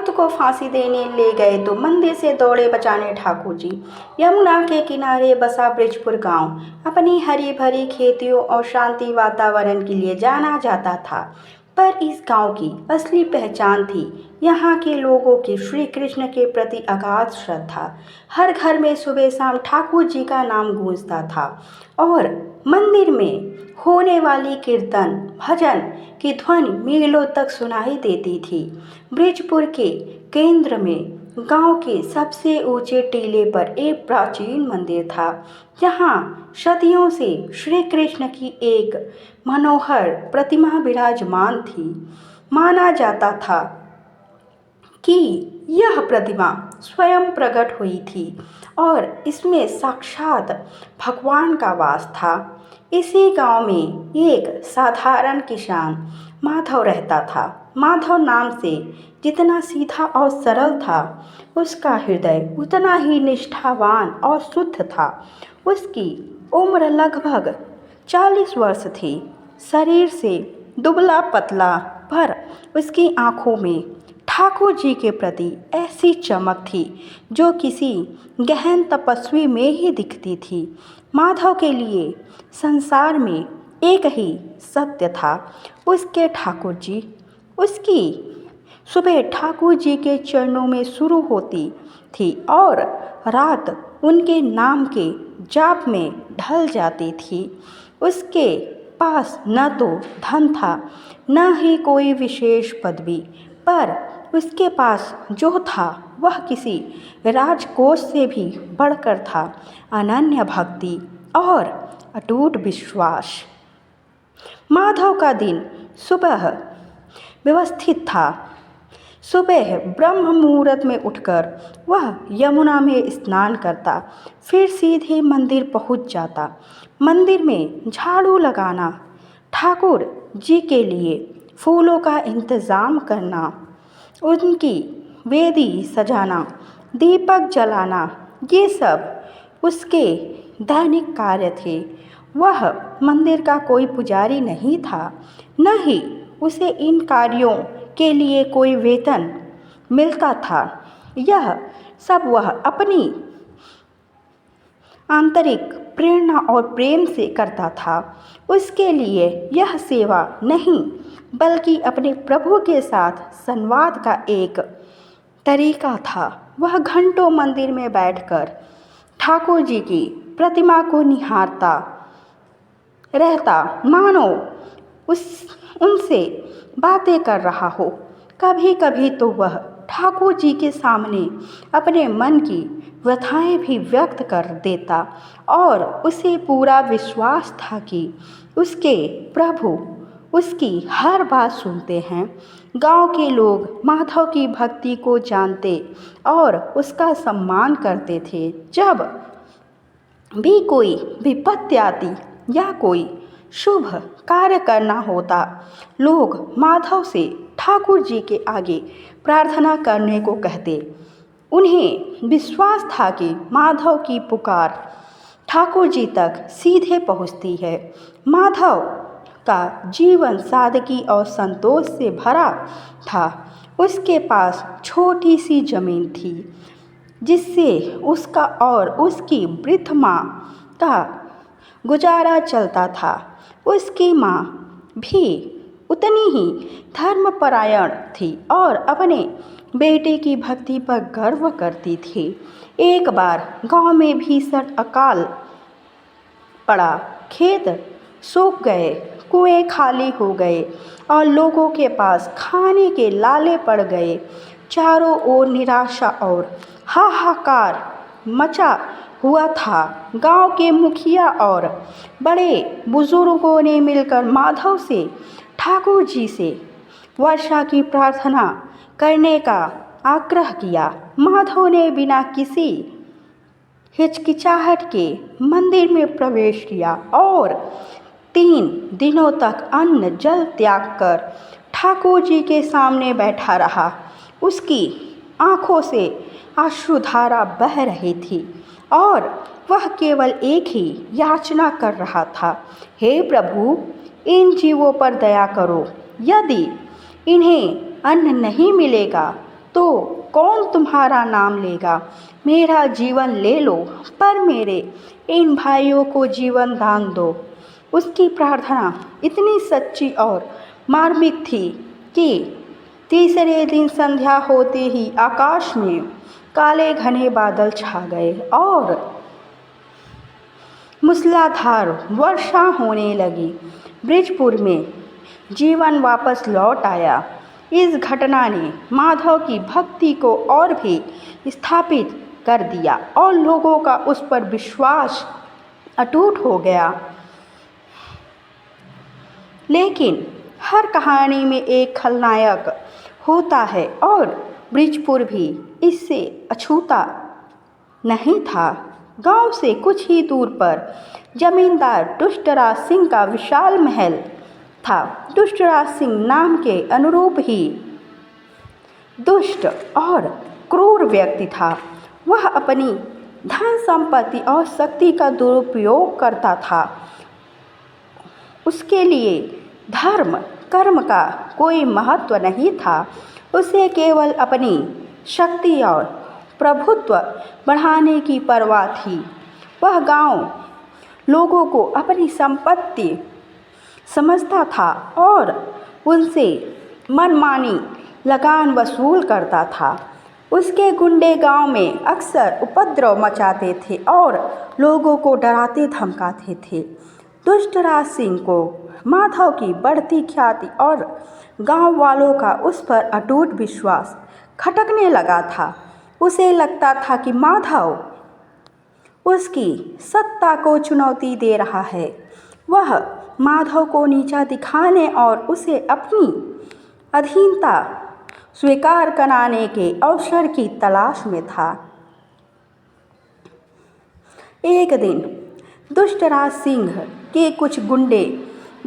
भक्त को फांसी देने ले गए तो मंदिर से दौड़े बचाने ठाकुर जी। यमुना के किनारे बसा बृजपुर गांव अपनी हरी भरी खेतियों और शांति वातावरण के लिए जाना जाता था, पर इस गांव की असली पहचान थी यहाँ के लोगों की श्री कृष्ण के प्रति अगाध श्रद्धा। हर घर में सुबह शाम ठाकुर जी का नाम गूंजता था और मंदिर में होने वाली कीर्तन भजन की ध्वनि मीलों तक सुनाई देती थी। बृजपुर के केंद्र में गांव के सबसे ऊंचे टीले पर एक प्राचीन मंदिर था, जहां सदियों से श्री कृष्ण की एक मनोहर प्रतिमा विराजमान थी। माना जाता था कि यह प्रतिमा स्वयं प्रकट हुई थी और इसमें साक्षात भगवान का वास था। इसी गांव में एक साधारण किसान माधव रहता था। माधव नाम से जितना सीधा और सरल था, उसका हृदय उतना ही निष्ठावान और शुद्ध था। उसकी उम्र लगभग 40 वर्ष थी। शरीर से दुबला पतला, पर उसकी आंखों में ठाकुर जी के प्रति ऐसी चमक थी जो किसी गहन तपस्वी में ही दिखती थी। माधव के लिए संसार में एक ही सत्य था, उसके ठाकुर जी। उसकी सुबह ठाकुर जी के चरणों में शुरू होती थी और रात उनके नाम के जाप में ढल जाती थी। उसके पास न तो धन था, न ही कोई विशेष पदवी, पर उसके पास जो था वह किसी राजकोष से भी बढ़कर था। अनन्य भक्ति और अटूट विश्वास। माधव का दिन सुबह व्यवस्थित था। सुबह ब्रह्म मुहूर्त में उठकर वह यमुना में स्नान करता, फिर सीधे मंदिर पहुंच जाता। मंदिर में झाड़ू लगाना, ठाकुर जी के लिए फूलों का इंतज़ाम करना, उनकी वेदी सजाना, दीपक जलाना, ये सब उसके दैनिक कार्य थे। वह मंदिर का कोई पुजारी नहीं था, न ही उसे इन कार्यों के लिए कोई वेतन मिलता था। यह सब वह अपनी आंतरिक प्रेरणा और प्रेम से करता था। उसके लिए यह सेवा नहीं, बल्कि अपने प्रभु के साथ संवाद का एक तरीका था। वह घंटों मंदिर में बैठकर ठाकुर जी की प्रतिमा को निहारता रहता, मानो उनसे बातें कर रहा हो। कभी कभी तो वह ठाकुर जी के सामने अपने मन की व्यथाएं भी व्यक्त कर देता और उसे पूरा विश्वास था कि उसके प्रभु उसकी हर बात सुनते हैं। गांव के लोग माधव की भक्ति को जानते और उसका सम्मान करते थे। जब भी कोई विपत्ति आती या कोई शुभ कार्य करना होता, लोग माधव से ठाकुर जी के आगे प्रार्थना करने को कहते। उन्हें विश्वास था कि माधव की पुकार ठाकुर जी तक सीधे पहुंचती है। माधव का जीवन सादगी और संतोष से भरा था। उसके पास छोटी सी जमीन थी, जिससे उसका और उसकी वृद्ध माँ का गुजारा चलता था। उसकी माँ भी उतनी ही धर्मपरायण थी और अपने बेटे की भक्ति पर गर्व करती थी। एक बार गांव में भीषण अकाल पड़ा। खेत सूख गए, कुएं खाली हो गए और लोगों के पास खाने के लाले पड़ गए। चारों ओर निराशा और हाहाकार मचा हुआ था। गांव के मुखिया और बड़े बुजुर्गों ने मिलकर माधव से ठाकुर जी से वर्षा की प्रार्थना करने का आग्रह किया। माधव ने बिना किसी हिचकिचाहट के मंदिर में प्रवेश किया और 3 दिनों तक अन्न जल त्याग कर ठाकुर जी के सामने बैठा रहा। उसकी आंखों से अश्रुधारा बह रही थी और वह केवल एक ही याचना कर रहा था, हे प्रभु, इन जीवों पर दया करो। यदि इन्हें अन्न नहीं मिलेगा तो कौन तुम्हारा नाम लेगा। मेरा जीवन ले लो, पर मेरे इन भाइयों को जीवन दान दो। उसकी प्रार्थना इतनी सच्ची और मार्मिक थी कि तीसरे दिन संध्या होते ही आकाश में काले घने बादल छा गए और मूसलाधार वर्षा होने लगी। ब्रिजपुर में जीवन वापस लौट आया। इस घटना ने माधव की भक्ति को और भी स्थापित कर दिया और लोगों का उस पर विश्वास अटूट हो गया। लेकिन हर कहानी में एक खलनायक होता है और ब्रिजपुर भी इससे अछूता नहीं था। गांव से कुछ ही दूर पर जमींदार दुष्टराज सिंह का विशाल महल था। दुष्टराज सिंह नाम के अनुरूप ही दुष्ट और क्रूर व्यक्ति था। वह अपनी धन संपत्ति और शक्ति का दुरुपयोग करता था। उसके लिए धर्म कर्म का कोई महत्व नहीं था। उसे केवल अपनी शक्ति और प्रभुत्व बढ़ाने की परवाह थी। वह गांव लोगों को अपनी संपत्ति समझता था और उनसे मनमानी लगान वसूल करता था। उसके गुंडे गांव में अक्सर उपद्रव मचाते थे और लोगों को डराते धमकाते थे। दुष्टराज सिंह को माधव की बढ़ती ख्याति और गांव वालों का उस पर अटूट विश्वास खटकने लगा था। उसे लगता था कि माधव उसकी सत्ता को चुनौती दे रहा है। वह माधव को नीचा दिखाने और उसे अपनी अधीनता स्वीकार कराने के अवसर की तलाश में था। एक दिन दुष्टराज सिंह के कुछ गुंडे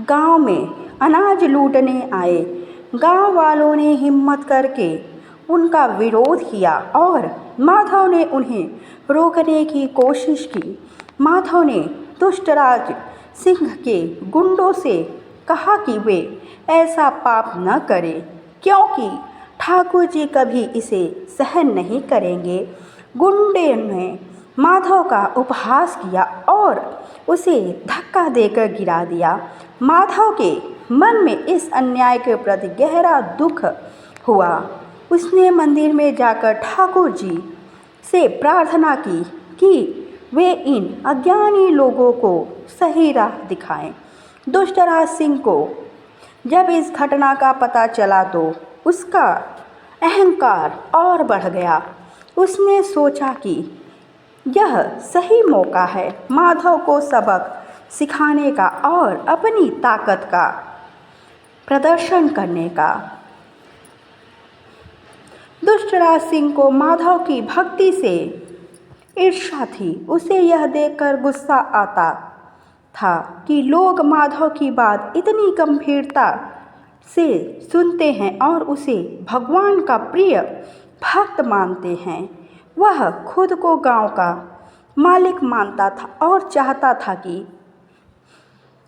गांव में अनाज लूटने आए। गांव वालों ने हिम्मत करके उनका विरोध किया और माधव ने उन्हें रोकने की कोशिश की। माधव ने दुष्टराज सिंह के गुंडों से कहा कि वे ऐसा पाप न करें, क्योंकि ठाकुर जी कभी इसे सहन नहीं करेंगे। गुंडे ने माधव का उपहास किया और उसे धक्का देकर गिरा दिया। माधव के मन में इस अन्याय के प्रति गहरा दुख हुआ। उसने मंदिर में जाकर ठाकुर जी से प्रार्थना की कि वे इन अज्ञानी लोगों को सही राह दिखाएं। दुष्टराज सिंह को जब इस घटना का पता चला तो उसका अहंकार और बढ़ गया। उसने सोचा कि यह सही मौका है माधव को सबक सिखाने का और अपनी ताकत का प्रदर्शन करने का। दुष्टराज सिंह को माधव की भक्ति से ईर्ष्या थी। उसे यह देखकर गुस्सा आता था कि लोग माधव की बात इतनी गंभीरता से सुनते हैं और उसे भगवान का प्रिय भक्त मानते हैं। वह खुद को गांव का मालिक मानता था और चाहता था कि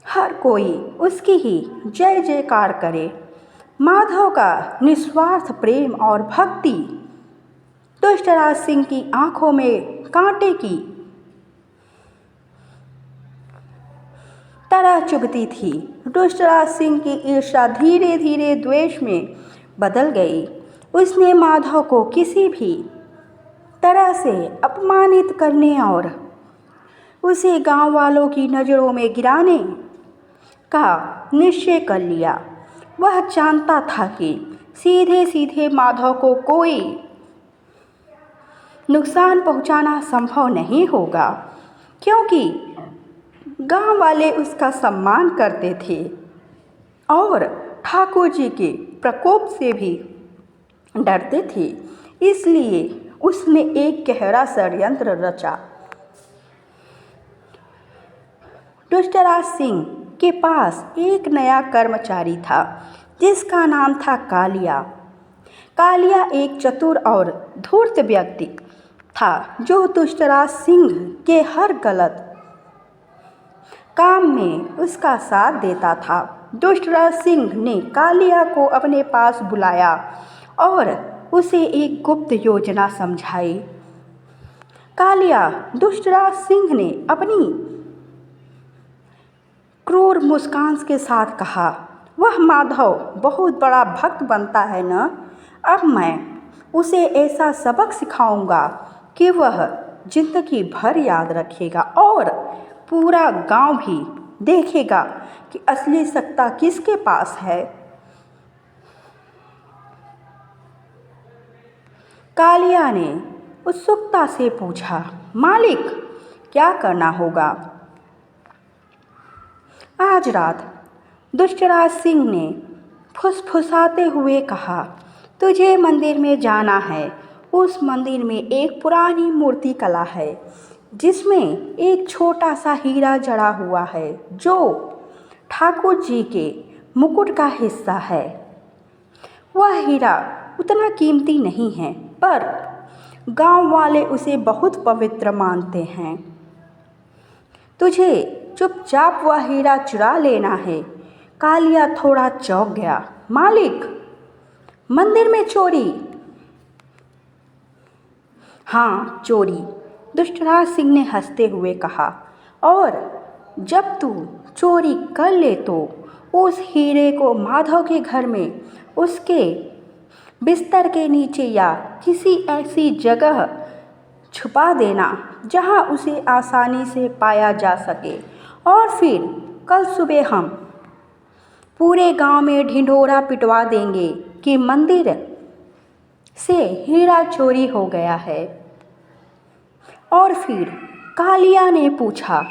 हर कोई उसकी ही जय जयकार करे। माधव का निस्वार्थ प्रेम और भक्ति दुष्टराज सिंह की आंखों में कांटे की तरह चुभती थी। दुष्टराज सिंह की ईर्ष्या धीरे धीरे द्वेष में बदल गई। उसने माधव को किसी भी तरह से अपमानित करने और उसे गांव वालों की नज़रों में गिराने का निश्चय कर लिया। वह जानता था कि सीधे सीधे माधव को कोई नुकसान पहुंचाना संभव नहीं होगा, क्योंकि गांव वाले उसका सम्मान करते थे और ठाकुर जी के प्रकोप से भी डरते थे। इसलिए उसने एक गहरा षड्यंत्र रचा। दुष्टराज सिंह के पास एक नया कर्मचारी था जिसका नाम था कालिया। कालिया एक चतुर और धूर्त व्यक्ति था जो दुष्टराज सिंह के हर गलत काम में उसका साथ देता था। दुष्टराज सिंह ने कालिया को अपने पास बुलाया और उसे एक गुप्त योजना समझाई। कालिया दुष्टराज सिंह ने अपनी क्रूर मुस्कान के साथ कहा, वह माधव बहुत बड़ा भक्त बनता है न। अब मैं उसे ऐसा सबक सिखाऊंगा कि वह जिंदगी भर याद रखेगा और पूरा गांव भी देखेगा कि असली सत्ता किसके पास है। कालिया ने उत्सुकता से पूछा, मालिक क्या करना होगा? आज रात दुष्टराज सिंह ने फुसफुसाते हुए कहा, तुझे मंदिर में जाना है। उस मंदिर में एक पुरानी मूर्ति कला है जिसमें एक छोटा सा हीरा जड़ा हुआ है जो ठाकुर जी के मुकुट का हिस्सा है। वह हीरा उतना कीमती नहीं है पर गांव वाले उसे बहुत पवित्र मानते हैं। तुझे चुपचाप वह हीरा चुरा लेना है। कालिया थोड़ा चौंक गया। मालिक, मंदिर में चोरी? हाँ, चोरी, दुष्टराज सिंह ने हंसते हुए कहा। और जब तू चोरी कर ले तो उस हीरे को माधव के घर में उसके बिस्तर के नीचे या किसी ऐसी जगह छुपा देना जहां उसे आसानी से पाया जा सके। और फिर कल सुबह हम पूरे गांव में ढिंढोरा पिटवा देंगे कि मंदिर से हीरा चोरी हो गया है। और फिर कालिया ने पूछा,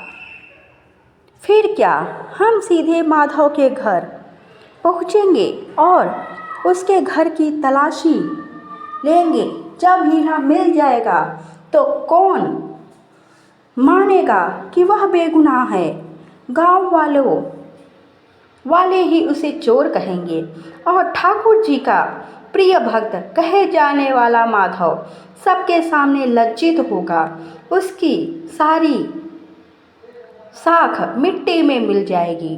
फिर क्या हम सीधे माधव के घर पहुंचेंगे और उसके घर की तलाशी लेंगे? जब हीरा मिल जाएगा तो कौन मानेगा कि वह बेगुनाह है? गांव वाले ही उसे चोर कहेंगे और ठाकुर जी का प्रिय भक्त कहे जाने वाला माधव सबके सामने लज्जित होगा। उसकी सारी साख मिट्टी में मिल जाएगी।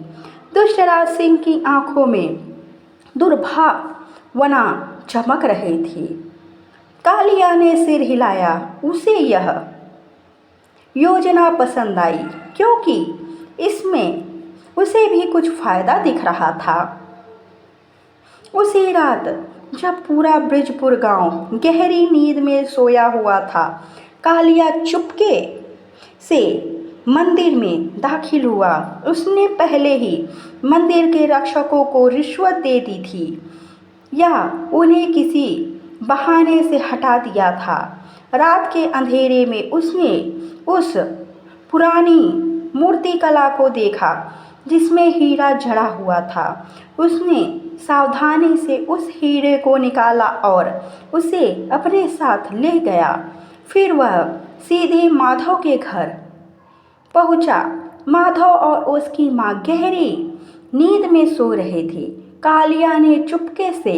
दुष्टराज सिंह की आंखों में दुर्भावना चमक रही थी। कालिया ने सिर हिलाया। उसे यह योजना पसंद आई क्योंकि इसमें उसे भी कुछ फायदा दिख रहा था। उसी रात जब पूरा बृजपुर गांव गहरी नींद में सोया हुआ था, कालिया चुपके से मंदिर में दाखिल हुआ। उसने पहले ही मंदिर के रक्षकों को रिश्वत दे दी थी या उन्हें किसी बहाने से हटा दिया था। रात के अंधेरे में उसने उस पुरानी मूर्ति कला को देखा जिसमें हीरा जड़ा हुआ था। उसने सावधानी से उस हीरे को निकाला और उसे अपने साथ ले गया। फिर वह सीधे माधव के घर पहुंचा। माधव और उसकी मां गहरी नींद में सो रहे थे। कालिया ने चुपके से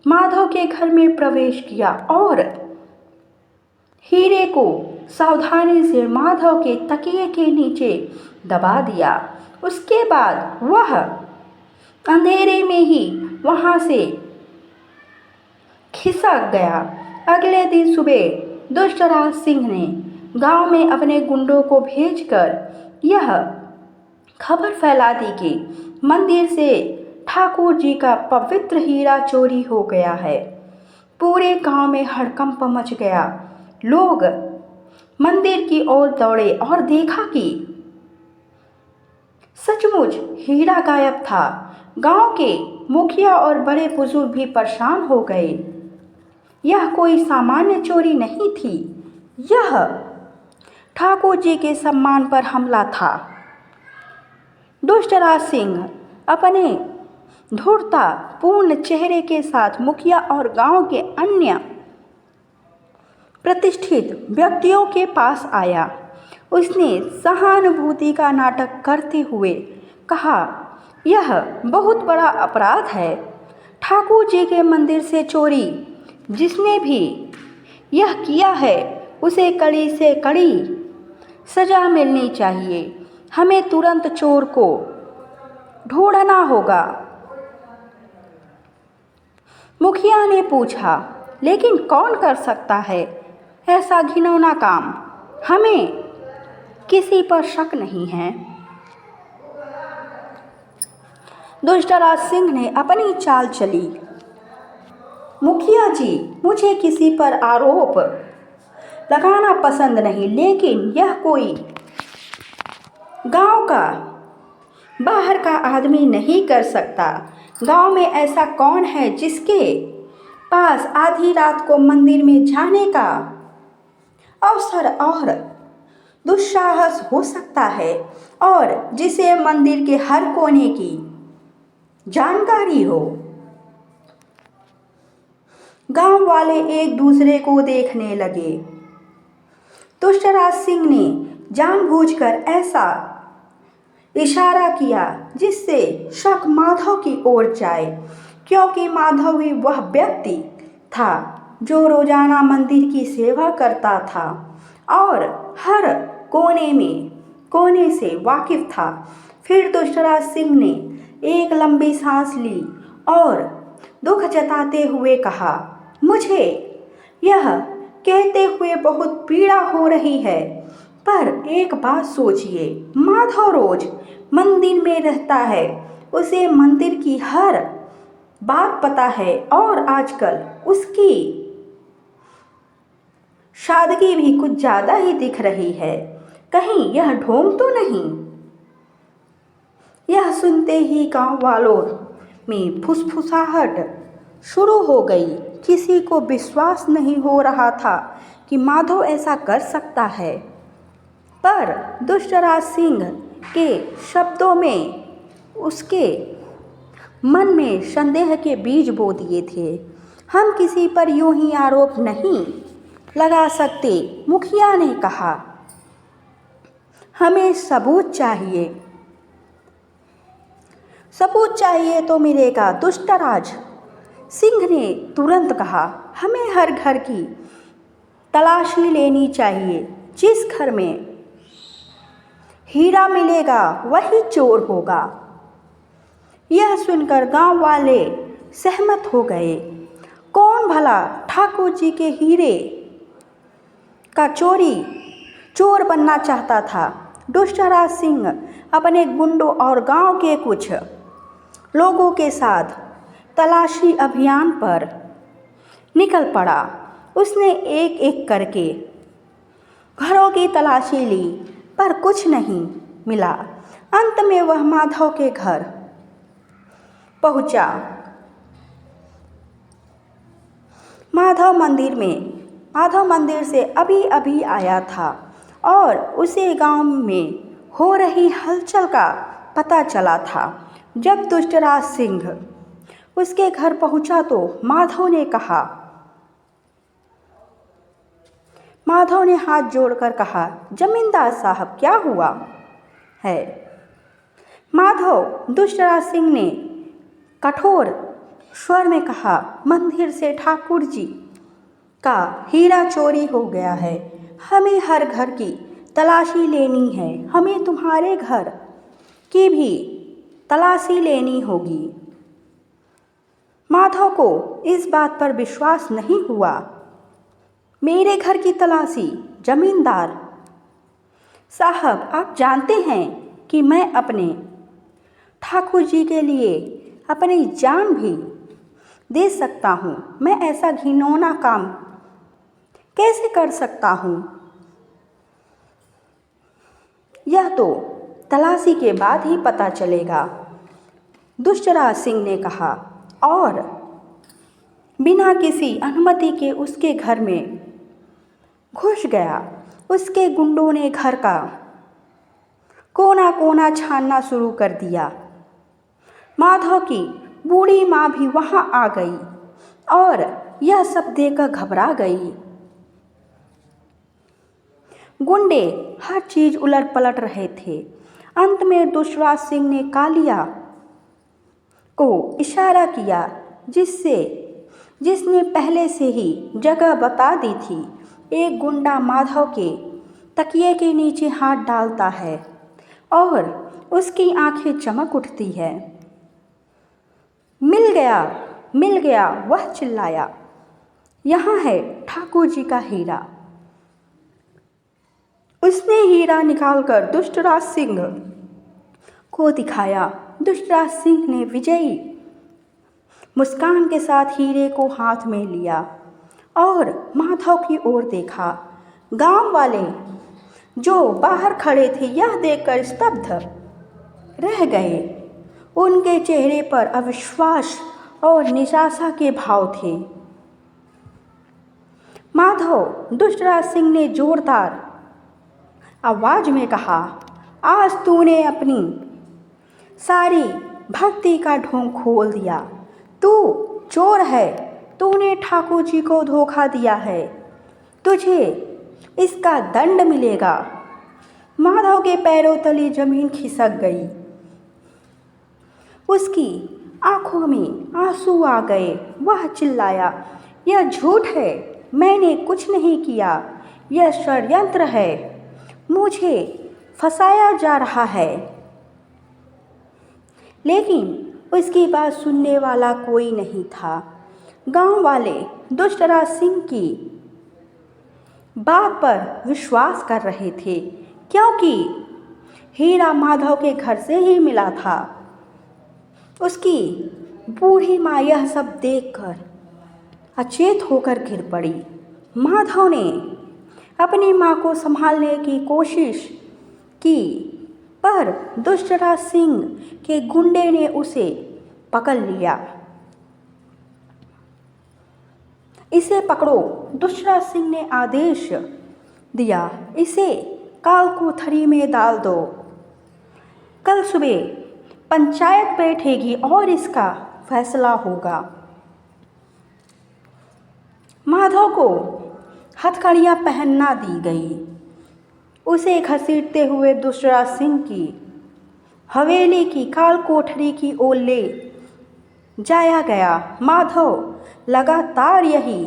माधव के घर में प्रवेश किया और हीरे को सावधानी से माधव के तकिए के नीचे दबा दिया। उसके बाद वह अंधेरे में ही वहां से खिसक गया। अगले दिन सुबह दुष्टराज सिंह ने गांव में अपने गुंडों को भेजकर यह खबर फैला दी कि मंदिर से ठाकुर जी का पवित्र हीरा चोरी हो गया है। पूरे गांव में हड़कंप मच गया। लोग मंदिर की ओर दौड़े और देखा कि सचमुच हीरा गायब था। गांव के मुखिया और बड़े बुजुर्ग भी परेशान हो गए। यह कोई सामान्य चोरी नहीं थी, यह ठाकुर जी के सम्मान पर हमला था। दुष्टराज सिंह अपने धूर्तता पूर्ण चेहरे के साथ मुखिया और गांव के अन्य प्रतिष्ठित व्यक्तियों के पास आया। उसने सहानुभूति का नाटक करते हुए कहा, यह बहुत बड़ा अपराध है। ठाकुर जी के मंदिर से चोरी जिसने भी यह किया है उसे कड़ी से कड़ी सजा मिलनी चाहिए। हमें तुरंत चोर को ढूंढना होगा। मुखिया ने पूछा, लेकिन कौन कर सकता है ऐसा घिनौना काम? हमें किसी पर शक नहीं है। दुष्टराज सिंह ने अपनी चाल चली। मुखिया जी, मुझे किसी पर आरोप लगाना पसंद नहीं, लेकिन यह कोई गांव का बाहर का आदमी नहीं कर सकता। गांव में ऐसा कौन है जिसके पास आधी रात को मंदिर में जाने का अवसर और दुस्साहस हो सकता है और जिसे मंदिर के हर कोने की जानकारी हो? गांव वाले एक दूसरे को देखने लगे। दुष्टराज सिंह ने जानबूझकर ऐसा इशारा किया जिससे शक माधव की ओर जाए, क्योंकि माधव ही वह व्यक्ति था जो रोजाना मंदिर की सेवा करता था और हर कोने से वाकिफ था। फिर दुष्टराज सिंह ने एक लंबी सांस ली और दुख जताते हुए कहा, मुझे यह कहते हुए बहुत पीड़ा हो रही है, पर एक बात सोचिए, माधव रोज मंदिर में रहता है, उसे मंदिर की हर बात पता है और आजकल उसकी सादगी भी कुछ ज्यादा ही दिख रही है। कहीं यह ढोंग तो नहीं? यह सुनते ही गांव वालों में फुसफुसाहट शुरू हो गई। किसी को विश्वास नहीं हो रहा था कि माधव ऐसा कर सकता है, पर दुष्टराज सिंह के शब्दों में उसके मन में संदेह के बीज बो दिए थे। हम किसी पर यूं ही आरोप नहीं लगा सकते, मुखिया ने कहा, हमें सबूत चाहिए। सबूत चाहिए तो मिलेगा, दुष्टराज सिंह ने तुरंत कहा। हमें हर घर की तलाशी लेनी चाहिए। जिस घर में हीरा मिलेगा वही चोर होगा। यह सुनकर गांव वाले सहमत हो गए। कौन भला ठाकुर जी के हीरे का चोर बनना चाहता था? दुष्टराज सिंह अपने गुंडों और गांव के कुछ लोगों के साथ तलाशी अभियान पर निकल पड़ा। उसने एक एक करके घरों की तलाशी ली, पर कुछ नहीं मिला। अंत में वह माधव के घर पहुंचा। माधव मंदिर से अभी अभी आया था और उसे गांव में हो रही हलचल का पता चला था। जब दुष्टराज सिंह उसके घर पहुंचा तो माधव ने हाथ जोड़कर कहा, जमींदार साहब, क्या हुआ है? माधव, दुष्टराज सिंह ने कठोर स्वर में कहा, मंदिर से ठाकुर जी का हीरा चोरी हो गया है। हमें हर घर की तलाशी लेनी है। हमें तुम्हारे घर की भी तलाशी लेनी होगी। माधव को इस बात पर विश्वास नहीं हुआ। मेरे घर की तलाशी? जमींदार साहब, आप जानते हैं कि मैं अपने ठाकुर जी के लिए अपनी जान भी दे सकता हूँ। मैं ऐसा घिनौना काम कैसे कर सकता हूँ? यह तो तलाशी के बाद ही पता चलेगा, दुष्टराज सिंह ने कहा और बिना किसी अनुमति के उसके घर में घुस गया। उसके गुंडों ने घर का कोना कोना छानना शुरू कर दिया। माधव की बूढ़ी माँ भी वहां आ गई और यह सब देखकर घबरा गई। गुंडे हर चीज उलट पलट रहे थे। अंत में दुष्टराज सिंह ने कालिया को इशारा किया, जिसने पहले से ही जगह बता दी थी। एक गुंडा माधव के तकिए के नीचे हाथ डालता है और उसकी आंखें चमक उठती है। मिल गया, वह चिल्लाया। यहाँ है ठाकुर जी का हीरा। उसने हीरा निकालकर दुष्टराज सिंह को दिखाया। दुष्टराज सिंह ने विजयी मुस्कान के साथ हीरे को हाथ में लिया और माधव की ओर देखा। गांव वाले जो बाहर खड़े थे यह देखकर स्तब्ध रह गए। उनके चेहरे पर अविश्वास और निराशा के भाव थे। माधव दुष्टराज सिंह ने जोरदार आवाज में कहा, आज तूने अपनी सारी भक्ति का ढोंग खोल दिया। तू चोर है, तूने ठाकुर जी को धोखा दिया है, तुझे इसका दंड मिलेगा। माधव के पैरों तले जमीन खिसक गई। उसकी आंखों में आंसू आ गए। वह चिल्लाया, यह झूठ है, मैंने कुछ नहीं किया, यह षड्यंत्र है, मुझे फंसाया जा रहा है। लेकिन उसकी बात सुनने वाला कोई नहीं था। गांव वाले दुष्टराज सिंह की बात पर विश्वास कर रहे थे क्योंकि हीरा माधव के घर से ही मिला था। उसकी बूढ़ी माँ यह सब देखकर अचेत होकर गिर पड़ी। माधव ने अपनी माँ को संभालने की कोशिश की पर दुष्टराज सिंह के गुंडे ने उसे पकड़ लिया। इसे पकड़ो, दुष्टराज सिंह ने आदेश दिया, इसे कालकोठरी में डाल दो। कल सुबह पंचायत बैठेगी और इसका फैसला होगा। माधव को हथकड़ियाँ पहनना दी गई। उसे घसीटते हुए दुष्टराज सिंह की हवेली की कालकोठरी की ओर ले जाया गया। माधव लगातार यही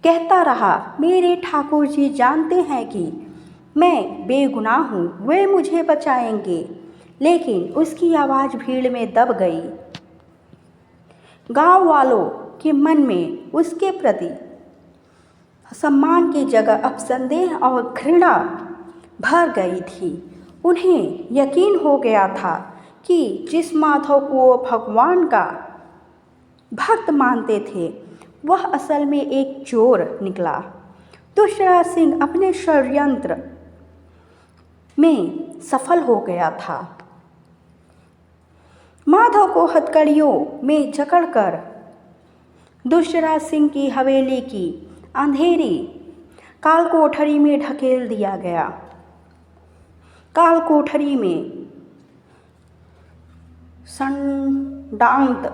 कहता रहा, मेरे ठाकुर जी जानते हैं कि मैं बेगुनाह हूँ, वे मुझे बचाएंगे। लेकिन उसकी आवाज़ भीड़ में दब गई। गांव वालों के मन में उसके प्रति सम्मान की जगह अब संदेह और घृणा भर गई थी। उन्हें यकीन हो गया था कि जिस माधव को वो भगवान का भक्त मानते थे वह असल में एक चोर निकला। दुष्टराज सिंह अपने षड्यंत्र में सफल हो गया था। माधव को हथकड़ियों में जकड़कर दुष्टराज सिंह की हवेली की अंधेरी कालकोठरी में ढकेल दिया गया। कालकोठरी में सन्नाटा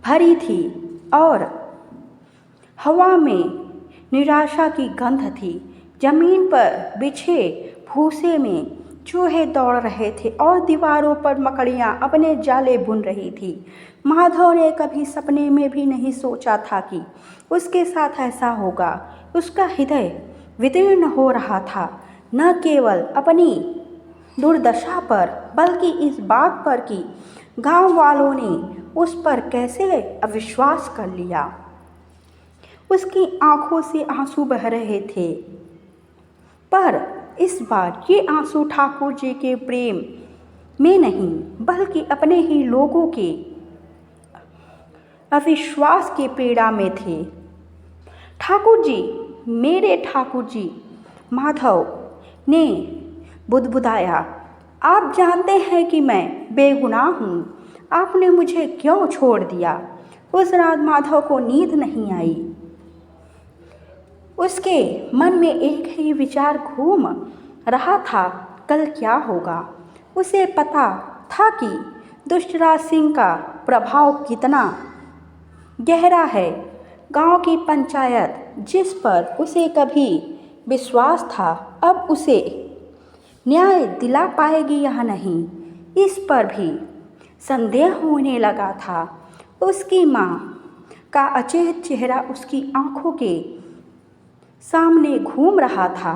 भरी थी और हवा में निराशा की गंध थी। जमीन पर बिछे भूसे में चूहे दौड़ रहे थे और दीवारों पर मकड़ियाँ अपने जाले बुन रही थी। माधव ने कभी सपने में भी नहीं सोचा था कि उसके साथ ऐसा होगा। उसका हृदय विदीर्ण हो रहा था, न केवल अपनी दुर्दशा पर बल्कि इस बात पर कि गांव वालों ने उस पर कैसे अविश्वास कर लिया। उसकी आंखों से आंसू बह रहे थे, पर इस बार ये आंसू ठाकुर जी के प्रेम में नहीं बल्कि अपने ही लोगों के अविश्वास के पीड़ा में थे। ठाकुर जी, मेरे ठाकुर जी, माधव ने बुदबुदाया, आप जानते हैं कि मैं बेगुनाह हूँ, आपने मुझे क्यों छोड़ दिया। उस रात माधव को नींद नहीं आई। उसके मन में एक ही विचार घूम रहा था, कल क्या होगा। उसे पता था कि दुष्टराज सिंह का प्रभाव कितना गहरा है। गांव की पंचायत जिस पर उसे कभी विश्वास था अब उसे न्याय दिला पाएगी या नहीं, इस पर भी संदेह होने लगा था। उसकी माँ का अचेत चेहरा उसकी आंखों के सामने घूम रहा था।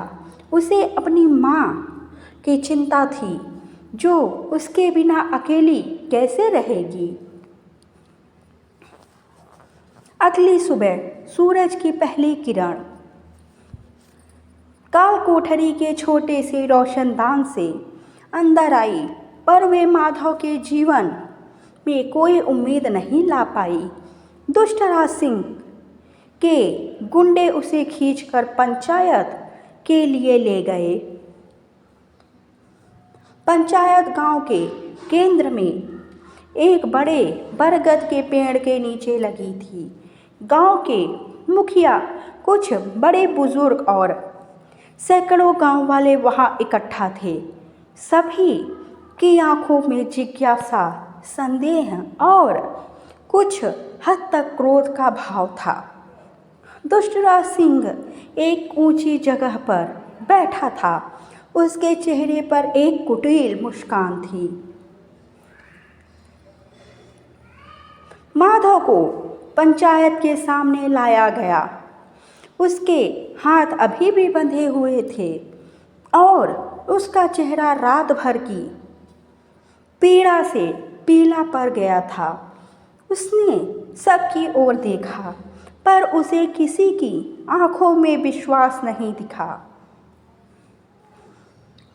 उसे अपनी माँ की चिंता थी जो उसके बिना अकेली कैसे रहेगी। अगली सुबह सूरज की पहली किरण काल कोठरी के छोटे से रोशनदान से अंदर आई, पर वे माधव के जीवन में कोई उम्मीद नहीं ला पाई। दुष्टराज सिंह के गुंडे उसे खींचकर पंचायत के लिए ले गए। पंचायत गांव के केंद्र में एक बड़े बरगद के पेड़ के नीचे लगी थी। गांव के मुखिया, कुछ बड़े बुजुर्ग और सैकड़ों गांव वाले वहां इकट्ठा थे। सभी की आंखों में जिज्ञासा, संदेह और कुछ हद तक क्रोध का भाव था। दुष्टराज सिंह एक ऊंची जगह पर बैठा था। उसके चेहरे पर एक कुटिल मुस्कान थी। माधव को पंचायत के सामने लाया गया। उसके हाथ अभी भी बंधे हुए थे और उसका चेहरा रात भर की पीड़ा से पीला पड़ गया था। उसने सबकी ओर देखा, पर उसे किसी की आंखों में विश्वास नहीं दिखा।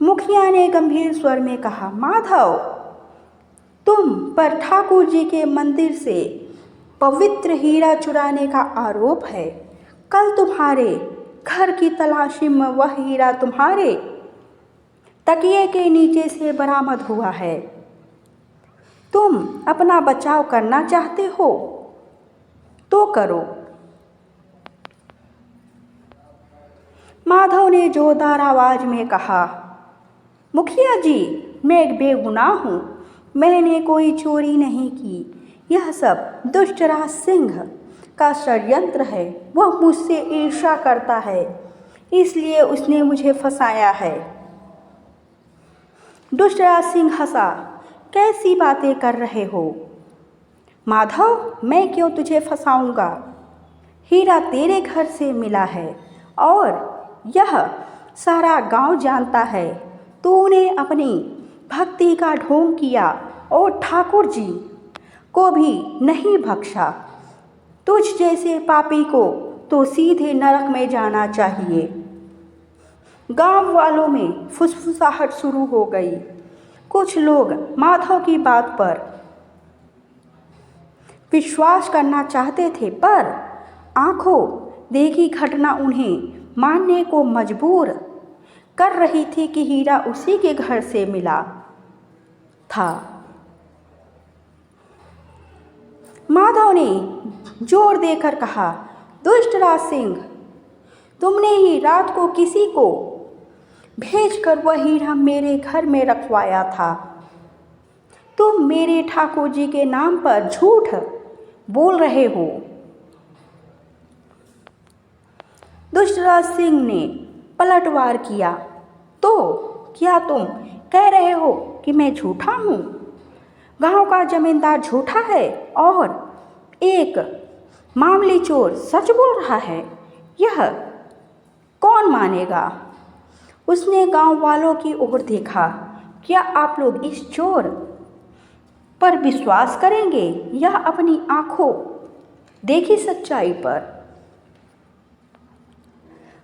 मुखिया ने गंभीर स्वर में कहा, माधव, तुम पर ठाकुर जी के मंदिर से पवित्र हीरा चुराने का आरोप है। कल तुम्हारे घर की तलाशी में वह हीरा तुम्हारे तकिए के नीचे से बरामद हुआ है। तुम अपना बचाव करना चाहते हो तो करो। माधव ने जोरदार आवाज में कहा, मुखिया जी, मैं एक बेगुनाह हूँ। मैंने कोई चोरी नहीं की। यह सब दुष्टराज सिंह का षड्यंत्र है। वह मुझसे ईर्ष्या करता है, इसलिए उसने मुझे फंसाया है। दुष्टराज सिंह हंसा, कैसी बातें कर रहे हो माधव? मैं क्यों तुझे फंसाऊंगा? हीरा तेरे घर से मिला है और यह सारा गांव जानता है। तूने अपनी भक्ति का ढोंग किया और ठाकुर जी को भी नहीं बख्शा। तुझ जैसे पापी को तो सीधे नरक में जाना चाहिए। गांव वालों में फुसफुसाहट शुरू हो गई। कुछ लोग माधव की बात पर विश्वास करना चाहते थे, पर आंखों देखी घटना उन्हें मानने को मजबूर कर रही थी कि हीरा उसी के घर से मिला था। माधव ने जोर देकर कहा, दुष्टराज सिंह, तुमने ही रात को किसी को भेजकर वह हीरा मेरे घर में रखवाया था। तुम मेरे ठाकुर जी के नाम पर झूठ बोल रहे हो। दुष्टराज सिंह ने पलटवार किया, तो क्या तुम कह रहे हो कि मैं झूठा हूँ? गांव का जमींदार झूठा है और एक मामूली चोर सच बोल रहा है। यह कौन मानेगा? उसने गांव वालों की ओर देखा। क्या आप लोग इस चोर पर विश्वास करेंगे या अपनी आंखों देखी सच्चाई पर?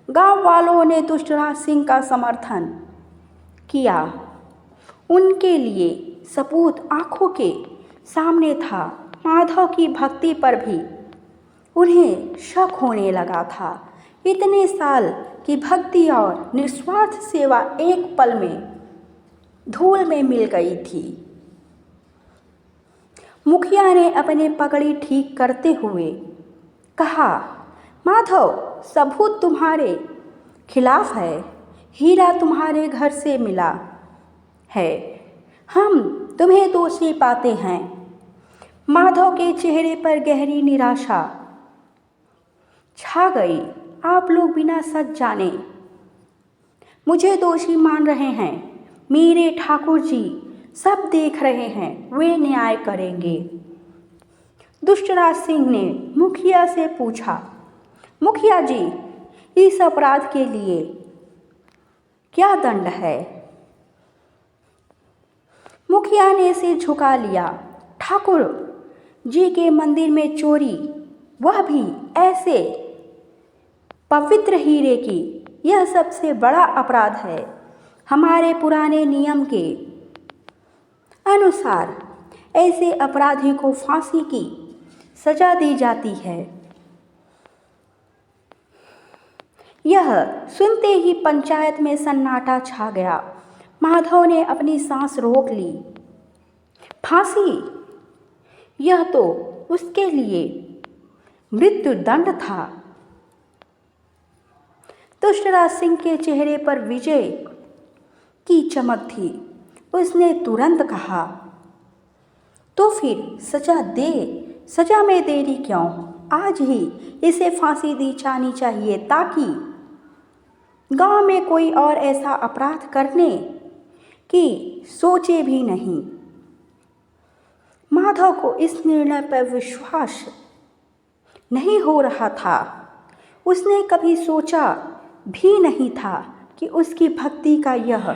गांव वालों ने दुष्टराज सिंह का समर्थन किया। उनके लिए सबूत आंखों के सामने था। माधव की भक्ति पर भी उन्हें शक होने लगा था। इतने साल की भक्ति और निस्वार्थ सेवा एक पल में धूल में मिल गई थी। मुखिया ने अपने पगड़ी ठीक करते हुए कहा, माधव, सबूत तुम्हारे खिलाफ है। हीरा तुम्हारे घर से मिला है। हम तुम्हें दोषी पाते हैं। माधव के चेहरे पर गहरी निराशा छा गई। आप लोग बिना सच जाने मुझे दोषी मान रहे हैं। मेरे ठाकुर जी सब देख रहे हैं, वे न्याय करेंगे। दुष्टराज सिंह ने मुखिया से पूछा, मुखिया जी, इस अपराध के लिए क्या दंड है? मुखिया ने सिर झुका लिया। ठाकुर जी के मंदिर में चोरी वह भी ऐसे पवित्र हीरे की। यह सबसे बड़ा अपराध है। हमारे पुराने नियम के अनुसार ऐसे अपराधी को फांसी की सजा दी जाती है। यह सुनते ही पंचायत में सन्नाटा छा गया। माधव ने अपनी सांस रोक ली। फांसी, यह तो उसके लिए मृत्यु दंड था। दुष्टराज सिंह के चेहरे पर विजय की चमक थी। उसने तुरंत कहा, तो फिर सजा दे। सजा में देरी क्यों? आज ही इसे फांसी दी जानी चाहिए, ताकि गांव में कोई और ऐसा अपराध करने की सोचे भी नहीं। माधव को इस निर्णय पर विश्वास नहीं हो रहा था। उसने कभी सोचा भी नहीं था कि उसकी भक्ति का यह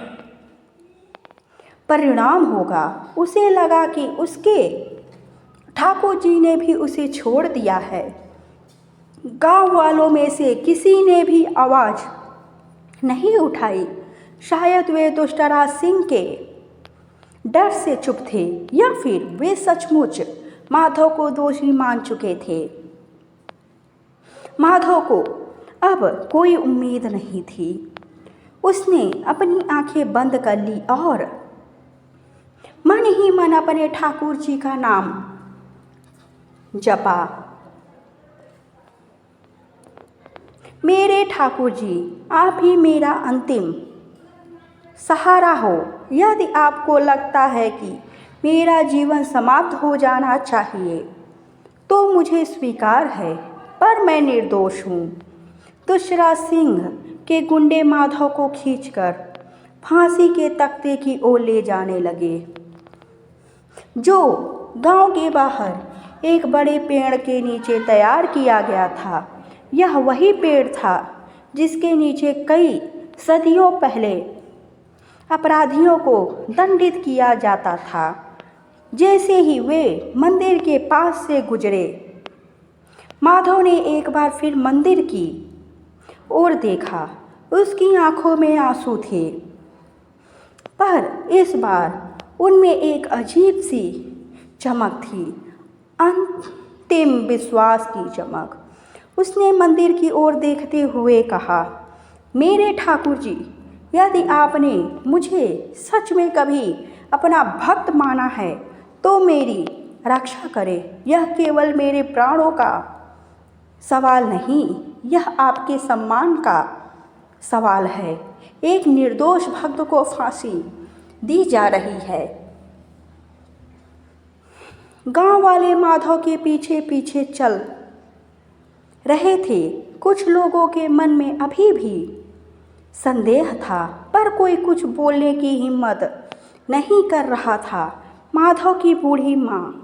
परिणाम होगा। उसे लगा कि उसके ठाकुर जी ने भी उसे छोड़ दिया है। गांव वालों में से किसी ने भी आवाज़ नहीं उठाई। शायद वे दुष्टराज सिंह के डर से चुप थे, या फिर वे सचमुच माधव को दोषी मान चुके थे। माधव को अब कोई उम्मीद नहीं थी। उसने अपनी आंखें बंद कर ली और मन ही मन अपने ठाकुर जी का नाम जपा। मेरे ठाकुर जी, आप ही मेरा अंतिम सहारा हो। यदि आपको लगता है कि मेरा जीवन समाप्त हो जाना चाहिए तो मुझे स्वीकार है, पर मैं निर्दोष हूँ। दुष्टराज सिंह के गुंडे माधव को खींचकर फांसी के तख्ते की ओर ले जाने लगे, जो गांव के बाहर एक बड़े पेड़ के नीचे तैयार किया गया था। यह वही पेड़ था जिसके नीचे कई सदियों पहले अपराधियों को दंडित किया जाता था। जैसे ही वे मंदिर के पास से गुजरे, माधव ने एक बार फिर मंदिर की ओर देखा। उसकी आंखों में आंसू थे, पर इस बार उनमें एक अजीब सी चमक थी, अंतिम विश्वास की चमक। उसने मंदिर की ओर देखते हुए कहा, मेरे ठाकुर जी, यदि आपने मुझे सच में कभी अपना भक्त माना है तो मेरी रक्षा करें। यह केवल मेरे प्राणों का सवाल नहीं, यह आपके सम्मान का सवाल है। एक निर्दोष भक्त को फांसी दी जा रही है। गांव वाले माधव के पीछे पीछे चल रहे थे। कुछ लोगों के मन में अभी भी संदेह था, पर कोई कुछ बोलने की हिम्मत नहीं कर रहा था। माधव की बूढ़ी माँ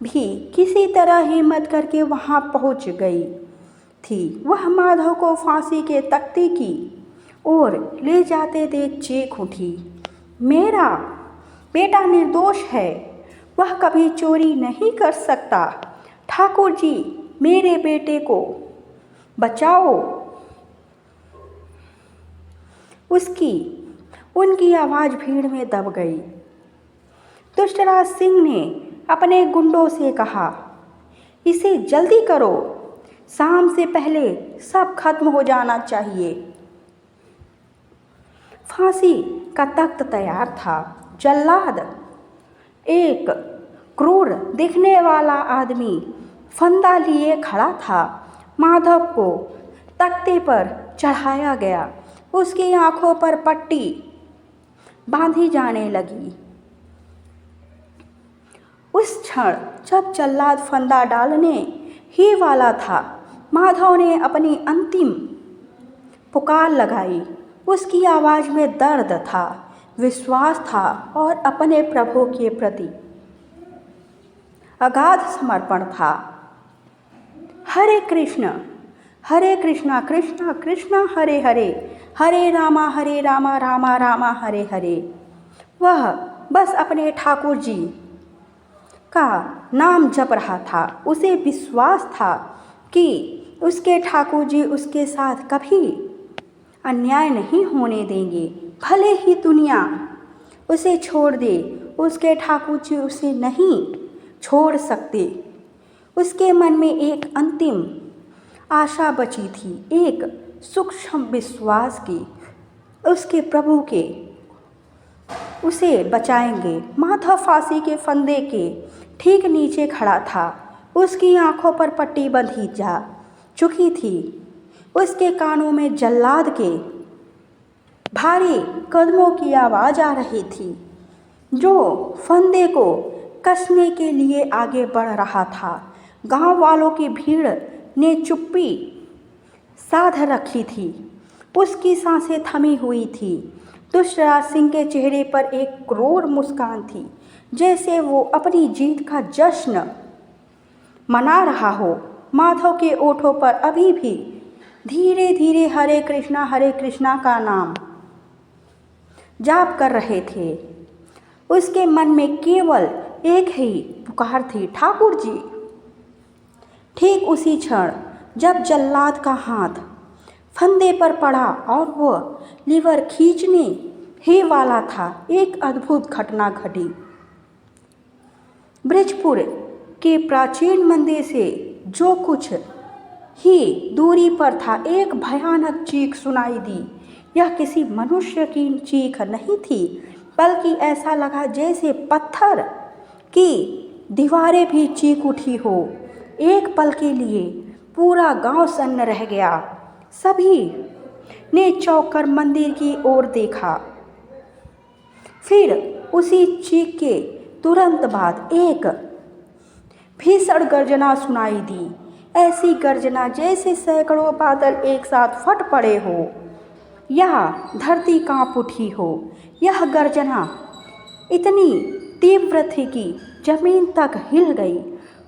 भी किसी तरह हिम्मत करके वहां पहुंच गई थी। वह माधव को फांसी के तख्ते की ओर ले जाते देख चीख उठी, मेरा बेटा निर्दोष है, वह कभी चोरी नहीं कर सकता। ठाकुर जी, मेरे बेटे को बचाओ। उनकी आवाज़ भीड़ में दब गई। दुष्टराज सिंह ने अपने गुंडों से कहा, इसे जल्दी करो, शाम से पहले सब खत्म हो जाना चाहिए। फांसी का तख्त तैयार था। जल्लाद, एक क्रूर दिखने वाला आदमी, फंदा लिए खड़ा था। माधव को तख्ते पर चढ़ाया गया। उसकी आंखों पर पट्टी बांधी जाने लगी। उस क्षण जब जल्लाद फंदा डालने ही वाला था, माधव ने अपनी अंतिम पुकार लगाई। उसकी आवाज़ में दर्द था, विश्वास था और अपने प्रभु के प्रति अगाध समर्पण था। हरे कृष्ण कृष्णा कृष्णा हरे हरे, हरे रामा रामा रामा हरे हरे। वह बस अपने ठाकुर जी का नाम जप रहा था। उसे विश्वास था कि उसके ठाकुर जी उसके साथ कभी अन्याय नहीं होने देंगे, भले ही दुनिया उसे छोड़ दे, उसके ठाकुर जी उसे नहीं छोड़ सकते। उसके मन में एक अंतिम आशा बची थी, एक सूक्ष्म विश्वास की उसके प्रभु के उसे बचाएंगे। माधव फांसी के फंदे के ठीक नीचे खड़ा था। उसकी आंखों पर पट्टी बंधी जा चुकी थी। उसके कानों में जल्लाद के भारी कदमों की आवाज़ आ रही थी, जो फंदे को कसने के लिए आगे बढ़ रहा था। गांव वालों की भीड़ ने चुप्पी साध रखी थी। उसकी सांसें थमी हुई थी। दुष्टराज सिंह के चेहरे पर एक क्रूर मुस्कान थी, जैसे वो अपनी जीत का जश्न मना रहा हो। माधव के ओठों पर अभी भी धीरे धीरे हरे कृष्णा का नाम जाप कर रहे थे। उसके मन में केवल एक ही पुकार थी, ठाकुर जी। ठीक उसी क्षण जब जल्लाद का हाथ फंदे पर पड़ा और वह लीवर खींचने ही वाला था, एक अद्भुत घटना घटी। ब्रिजपुर के प्राचीन मंदिर से जो कुछ ही दूरी पर था, एक भयानक चीख सुनाई दी। यह किसी मनुष्य की चीख नहीं थी, बल्कि ऐसा लगा जैसे पत्थर की दीवारें भी चीख उठी हो। एक पल के लिए पूरा गांव सन्न रह गया। सभी ने चौंक कर मंदिर की ओर देखा। फिर उसी चीख के तुरंत बाद एक भीषण गर्जना सुनाई दी, ऐसी गर्जना जैसे सैकड़ों बादल एक साथ फट पड़े हो या धरती कांप उठी हो। यह गर्जना इतनी तीव्र थी कि जमीन तक हिल गई।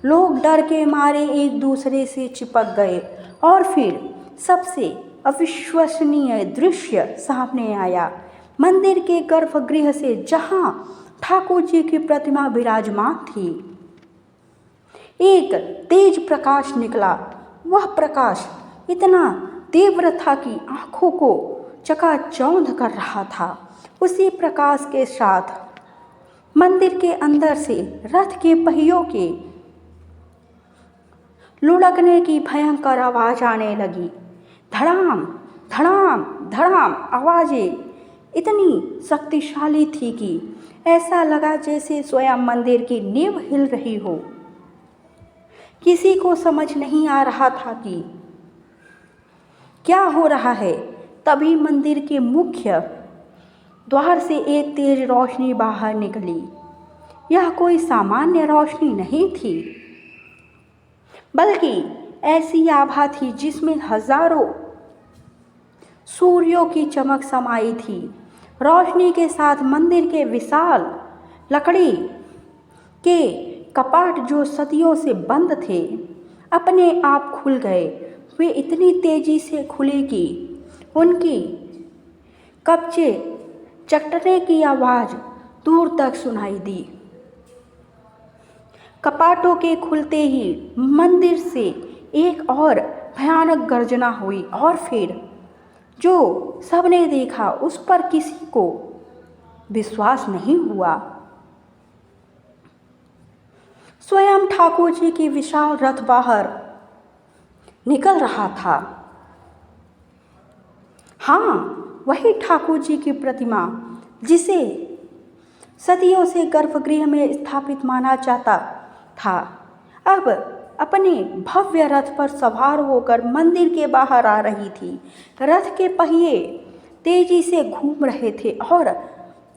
लोग डर के मारे एक दूसरे से चिपक गए और फिर सबसे अविश्वसनीय दृश्य सामने आया। मंदिर के गर्भगृह से, जहां ठाकुर जी की प्रतिमा विराजमान थी, एक तेज प्रकाश निकला। वह प्रकाश इतना तीव्र था कि आंखों को चकाचौंध कर रहा था। उसी प्रकाश के साथ मंदिर के अंदर से रथ के पहियों के लुढ़कने की भयंकर आवाज आने लगी। धड़ाम धड़ाम धड़ाम आवाजें इतनी शक्तिशाली थी कि ऐसा लगा जैसे स्वयं मंदिर की नींव हिल रही हो। किसी को समझ नहीं आ रहा था कि क्या हो रहा है। तभी मंदिर के मुख्य द्वार से एक तेज रोशनी बाहर निकली। यह कोई सामान्य रोशनी नहीं थी, बल्कि ऐसी आभा थी जिसमें हजारों सूर्यों की चमक समाई थी। रोशनी के साथ मंदिर के विशाल लकड़ी के कपाट, जो सदियों से बंद थे, अपने आप खुल गए। वे इतनी तेजी से खुले कि उनकी कब्जे चटने की आवाज़ दूर तक सुनाई दी। कपाटों के खुलते ही मंदिर से एक और भयानक गर्जना हुई और फिर जो सबने देखा उस पर किसी को विश्वास नहीं हुआ। स्वयं ठाकुर जी की विशाल रथ बाहर निकल रहा था। हाँ, वही ठाकुर जी की प्रतिमा जिसे सदियों से गर्भगृह में स्थापित माना जाता था, अब अपने भव्य रथ पर सवार होकर मंदिर के बाहर आ रही थी। रथ के पहिए तेजी से घूम रहे थे और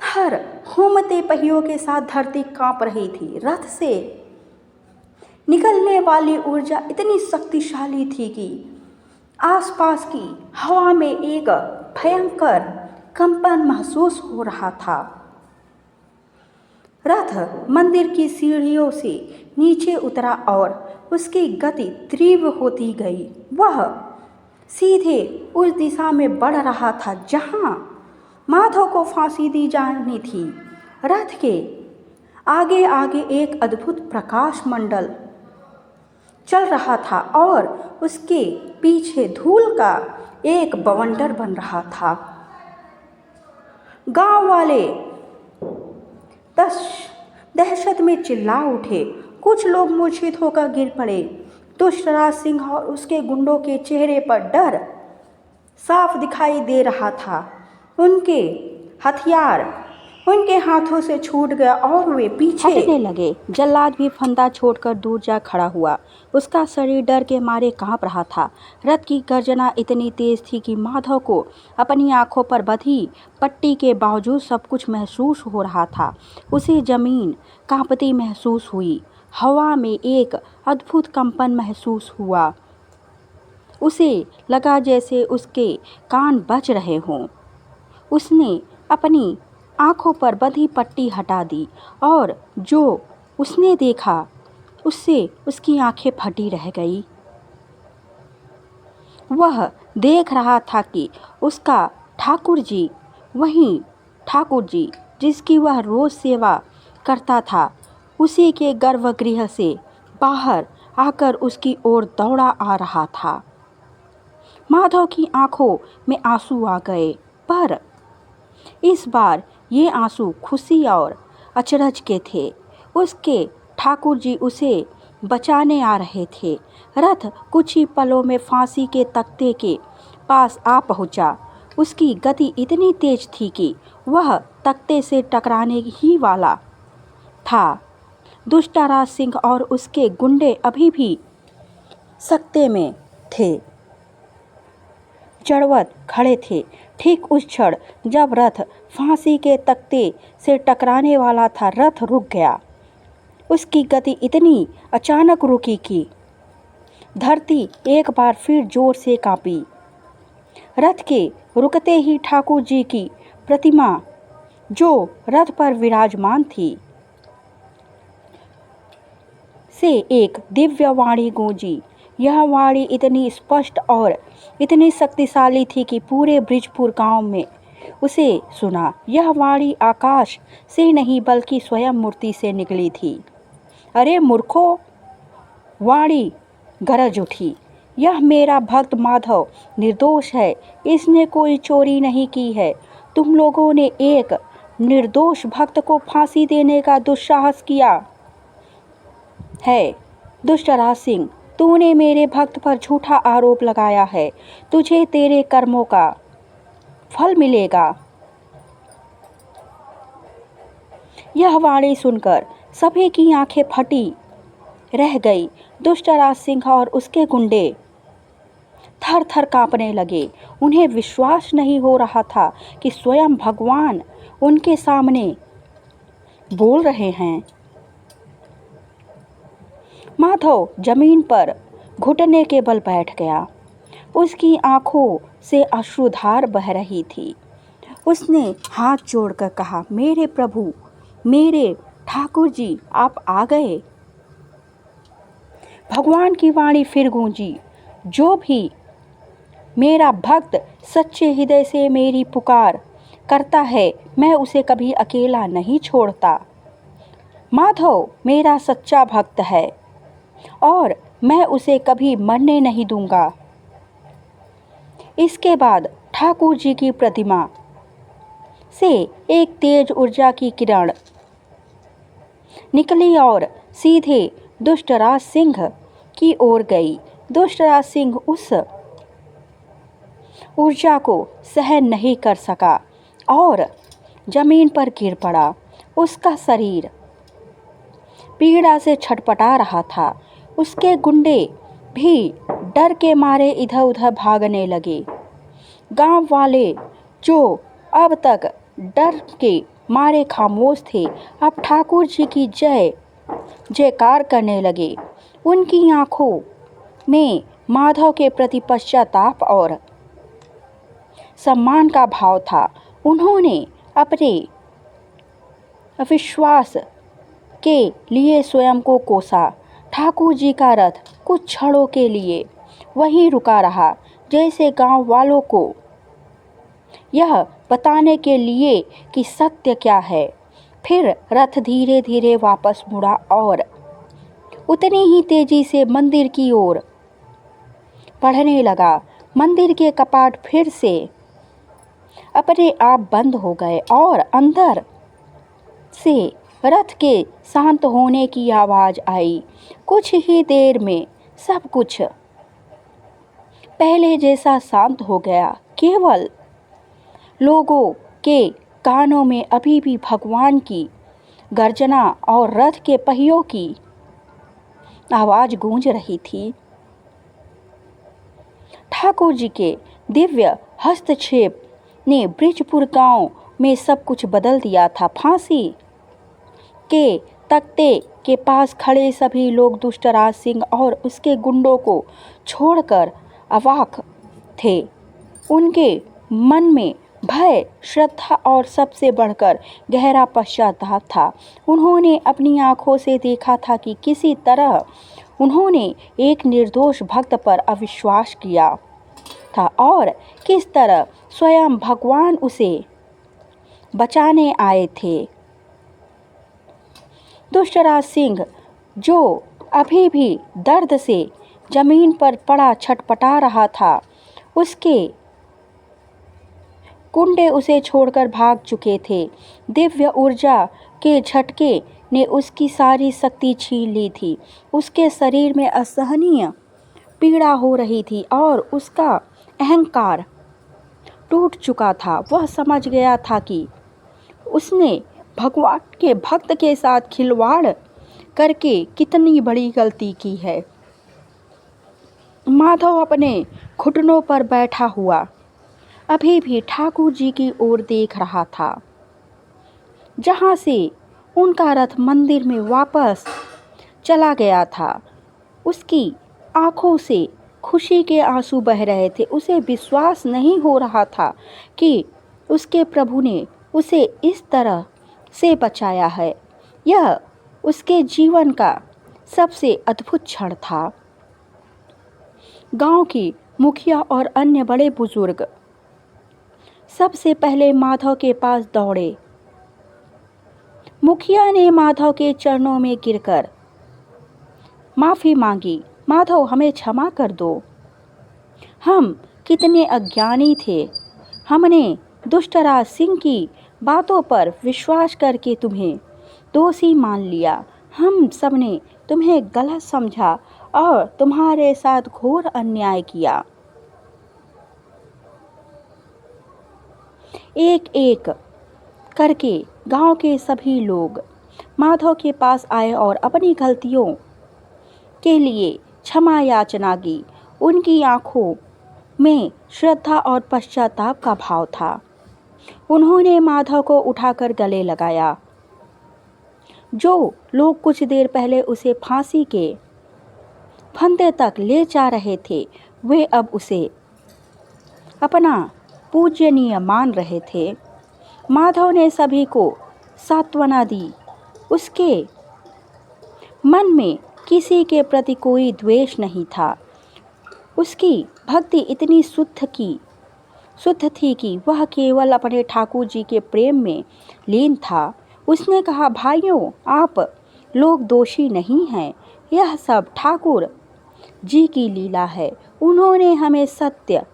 हर घूमते पहियों के साथ धरती कांप रही थी। रथ से निकलने वाली ऊर्जा इतनी शक्तिशाली थी कि आसपास की हवा में एक भयंकर कंपन महसूस हो रहा था। रथ मंदिर की सीढ़ियों से नीचे उतरा और उसकी गति तीव्र होती गई। वह सीधे उस दिशा में बढ़ रहा था जहां माधव को फांसी दी जानी थी। रथ के आगे आगे एक अद्भुत प्रकाश मंडल चल रहा था और उसके पीछे धूल का एक बवंडर बन रहा था। गांव वाले दहशत में चिल्ला उठे। कुछ लोग मूर्छित होकर गिर पड़े। दुष्टराज सिंह और उसके गुंडों के चेहरे पर डर साफ दिखाई दे रहा था। उनके हथियार उनके हाथों से छूट गया और वे पीछे हटने लगे। जल्लाद भी फंदा छोड़कर दूर जा खड़ा हुआ। उसका शरीर डर के मारे कांप रहा था। रथ की गर्जना इतनी तेज थी कि माधव को अपनी आंखों पर बंधी पट्टी के बावजूद सब कुछ महसूस हो रहा था। उसे जमीन कांपती महसूस हुई। हवा में एक अद्भुत कंपन महसूस हुआ। उसे लगा जैसे उसके कान बज रहे हों। उसने अपनी आंखों पर बंधी पट्टी हटा दी और जो उसने देखा उससे उसकी आंखें फटी रह गई। वह देख रहा था कि उसका ठाकुर जी, वही ठाकुर जी जिसकी वह रोज सेवा करता था, उसी के गर्भगृह से बाहर आकर उसकी ओर दौड़ा आ रहा था। माधव की आंखों में आंसू आ गए, पर इस बार ये आंसू खुशी और अचरज के थे। उसके ठाकुर जी उसे बचाने आ रहे थे। रथ कुछ ही पलों में फांसी के तख्ते के पास आ पहुंचा। उसकी गति इतनी तेज थी कि वह तख्ते से टकराने ही वाला था। दुष्टराज सिंह और उसके गुंडे अभी भी सख्ते में थे, चढ़वत खड़े थे। ठीक उस क्षण जब रथ फांसी के तख्ते से टकराने वाला था, रथ रुक गया। उसकी गति इतनी अचानक रुकी कि धरती एक बार फिर जोर से कांपी। रथ के रुकते ही ठाकुर जी की प्रतिमा जो रथ पर विराजमान थी से एक दिव्य वाणी गूंजी। यह वाणी इतनी स्पष्ट और इतनी शक्तिशाली थी कि पूरे बृजपुर गांव में उसे सुना। यह वाणी आकाश से नहीं बल्कि स्वयं मूर्ति से निकली थी। अरे मूर्खों, वाणी गरज उठी, यह मेरा भक्त माधव निर्दोष है। इसने कोई चोरी नहीं की है। तुम लोगों ने एक निर्दोष भक्त को फांसी देने का दुस्साहस किया है। दुष्टराज सिंह, तूने मेरे भक्त पर झूठा आरोप लगाया है। तुझे तेरे कर्मों का फल मिलेगा। यह वाणी सुनकर सभी की आंखें फटी रह गई। दुष्टराज सिंह और उसके गुंडे थर थर कांपने लगे। उन्हें विश्वास नहीं हो रहा था कि स्वयं भगवान उनके सामने बोल रहे हैं। माधव जमीन पर घुटने के बल बैठ गया। उसकी आंखों से अश्रुधार बह रही थी। उसने हाथ जोड़कर कहा, मेरे प्रभु, मेरे ठाकुर जी, आप आ गए। भगवान की वाणी फिर गूंजी, जो भी मेरा भक्त सच्चे हृदय से मेरी पुकार करता है, मैं उसे कभी अकेला नहीं छोड़ता। माधव मेरा सच्चा भक्त है और मैं उसे कभी मरने नहीं दूंगा। इसके बाद ठाकुर जी की प्रतिमा से एक तेज ऊर्जा की किरण निकली और सीधे दुष्टराज सिंह की ओर गई। दुष्टराज सिंह उस ऊर्जा को सहन नहीं कर सका और जमीन पर गिर पड़ा। उसका शरीर पीड़ा से छटपटा रहा था। उसके गुंडे भी डर के मारे इधर उधर भागने लगे। गांव वाले जो अब तक डर के मारे खामोश थे, अब ठाकुर जी की जय जयकार करने लगे। उनकी आंखों में माधव के प्रति पश्चाताप और सम्मान का भाव था। उन्होंने अपने विश्वास के लिए स्वयं को कोसा। ठाकुर जी का रथ कुछ क्षणों के लिए वहीं रुका रहा, जैसे गांव वालों को यह बताने के लिए कि सत्य क्या है। फिर रथ धीरे धीरे वापस मुड़ा और उतनी ही तेजी से मंदिर की ओर बढ़ने लगा। मंदिर के कपाट फिर से अपने आप बंद हो गए और अंदर से रथ के शांत होने की आवाज आई। कुछ ही देर में सब कुछ पहले जैसा शांत हो गया। केवल लोगों के कानों में अभी भी भगवान की गर्जना और रथ के पहियों की आवाज गूंज रही थी। ठाकुर जी के दिव्य हस्तक्षेप ने ब्रिजपुर गांव में सब कुछ बदल दिया था। फांसी के तख्ते के पास खड़े सभी लोग दुष्टराज सिंह और उसके गुंडों को छोड़कर अवाक थे। उनके मन में भय, श्रद्धा और सबसे बढ़कर गहरा पश्चाताप था। उन्होंने अपनी आंखों से देखा था कि किसी तरह उन्होंने एक निर्दोष भक्त पर अविश्वास किया था और किस तरह स्वयं भगवान उसे बचाने आए थे। दुष्टराज सिंह, जो अभी भी दर्द से जमीन पर पड़ा छटपटा रहा था, उसके गुंडे उसे छोड़कर भाग चुके थे। दिव्य ऊर्जा के झटके ने उसकी सारी शक्ति छीन ली थी। उसके शरीर में असहनीय पीड़ा हो रही थी और उसका अहंकार टूट चुका था। वह समझ गया था कि उसने भगवान के भक्त के साथ खिलवाड़ करके कितनी बड़ी गलती की है। माधव अपने घुटनों पर बैठा हुआ अभी भी ठाकुर जी की ओर देख रहा था, जहां से उनका रथ मंदिर में वापस चला गया था। उसकी आंखों से खुशी के आंसू बह रहे थे। उसे विश्वास नहीं हो रहा था कि उसके प्रभु ने उसे इस तरह से बचाया है। यह उसके जीवन का सबसे अद्भुत क्षण था। गांव की मुखिया और अन्य बड़े बुजुर्ग सबसे पहले माधव के पास दौड़े। मुखिया ने माधव के चरणों में गिरकर माफी मांगी। माधव, हमें क्षमा कर दो। हम कितने अज्ञानी थे। हमने दुष्टराज सिंह की बातों पर विश्वास करके तुम्हें दोषी मान लिया। हम सबने तुम्हें गलत समझा और तुम्हारे साथ घोर अन्याय किया। एक एक करके गांव के सभी लोग माधव के पास आए और अपनी गलतियों के लिए क्षमा याचना की। उनकी आंखों में श्रद्धा और पश्चाताप का भाव था। उन्होंने माधव को उठाकर गले लगाया। जो लोग कुछ देर पहले उसे फांसी के फंदे तक ले जा रहे थे, वे अब उसे अपना पूजनीय मान रहे थे। माधव ने सभी को सांत्वना दी। उसके मन में किसी के प्रति कोई द्वेष नहीं था। उसकी भक्ति इतनी शुद्ध थी कि वह केवल अपने ठाकुर जी के प्रेम में लीन था। उसने कहा, भाइयों, आप लोग दोषी नहीं हैं। यह सब ठाकुर जी की लीला है। उन्होंने हमें सत्य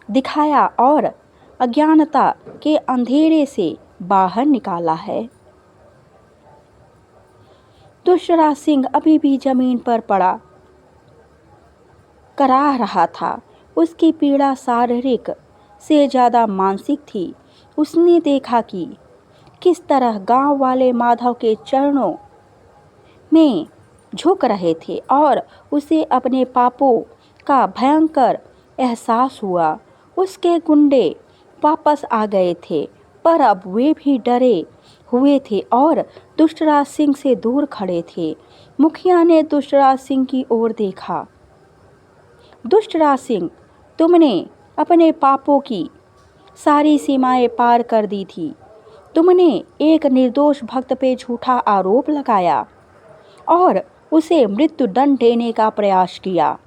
दिखाया और अज्ञानता के अंधेरे से बाहर निकाला है। दुष्टराज सिंह अभी भी जमीन पर पड़ा कराह रहा था। उसकी पीड़ा शारीरिक से ज़्यादा मानसिक थी। उसने देखा कि किस तरह गांव वाले माधव के चरणों में झुक रहे थे और उसे अपने पापों का भयंकर एहसास हुआ। उसके गुंडे वापस आ गए थे, पर अब वे भी डरे हुए थे और दुष्टराज सिंह से दूर खड़े थे। मुखिया ने दुष्टराज सिंह की ओर देखा। दुष्टराज सिंह, तुमने अपने पापों की सारी सीमाएं पार कर दी थी। तुमने एक निर्दोष भक्त पे झूठा आरोप लगाया और उसे मृत्यु दंड देने का प्रयास किया।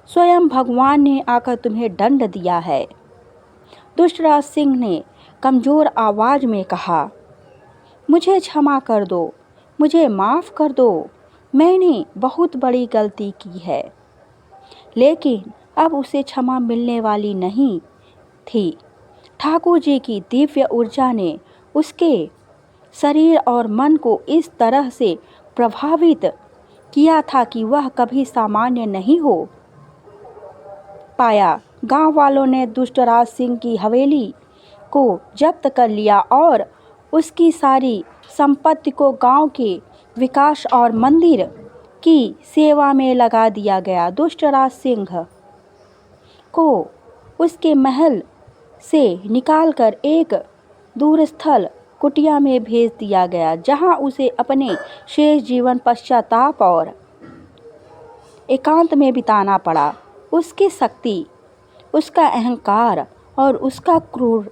स्वयं भगवान ने आकर तुम्हें दंड दिया है। दुष्टराज सिंह ने कमजोर आवाज में कहा। मुझे क्षमा कर दो, मुझे माफ़ कर दो, मैंने बहुत बड़ी गलती की है। लेकिन अब उसे क्षमा मिलने वाली नहीं थी। ठाकुर जी की दिव्य ऊर्जा ने उसके शरीर और मन को इस तरह से प्रभावित किया था कि वह कभी सामान्य नहीं हो पाया। गांव वालों ने दुष्टराज सिंह की हवेली को जब्त कर लिया और उसकी सारी संपत्ति को गांव के विकास और मंदिर की सेवा में लगा दिया गया। दुष्टराज सिंह को उसके महल से निकालकर एक दूरस्थल कुटिया में भेज दिया गया, जहां उसे अपने शेष जीवन पश्चाताप और एकांत में बिताना पड़ा। उसकी शक्ति, उसका अहंकार और उसका क्रूर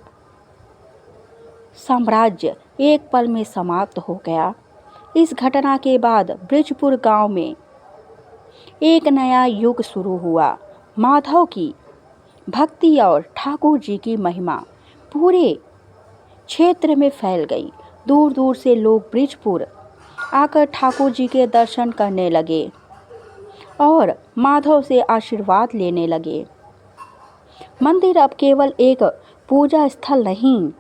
साम्राज्य एक पल में समाप्त हो गया। इस घटना के बाद ब्रिजपुर गांव में एक नया युग शुरू हुआ। माधव की भक्ति और ठाकुर जी की महिमा पूरे क्षेत्र में फैल गई। दूर दूर से लोग ब्रिजपुर आकर ठाकुर जी के दर्शन करने लगे और माधव से आशीर्वाद लेने लगे। मंदिर अब केवल एक पूजा स्थल नहीं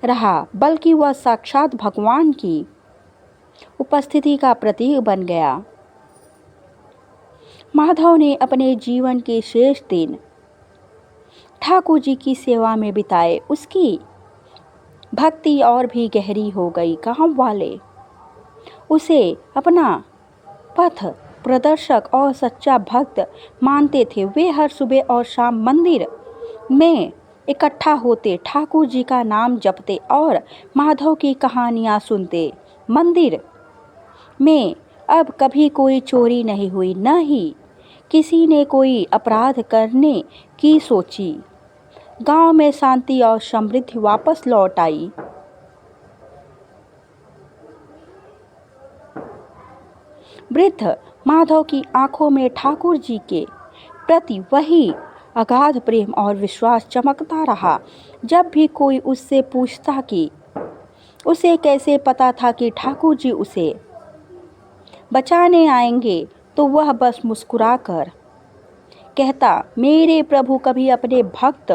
रहा, बल्कि वह साक्षात भगवान की उपस्थिति का प्रतीक बन गया। माधव ने अपने जीवन के शेष दिन ठाकुर जी की सेवा में बिताए। उसकी भक्ति और भी गहरी हो गई। गांव वाले उसे अपना पथ प्रदर्शक और सच्चा भक्त मानते थे। वे हर सुबह और शाम मंदिर में इकट्ठा होते, ठाकुर जी का नाम जपते और माधव की कहानियाँ सुनते। मंदिर में अब कभी कोई चोरी नहीं हुई, न ही किसी ने कोई अपराध करने की सोची। गांव में शांति और समृद्धि वापस लौट आई। वृद्ध माधव की आंखों में ठाकुर जी के प्रति वही अगाध प्रेम और विश्वास चमकता रहा। जब भी कोई उससे पूछता कि उसे कैसे पता था कि ठाकुर जी उसे बचाने आएंगे, तो वह बस मुस्कुराकर कहता, मेरे प्रभु कभी अपने भक्त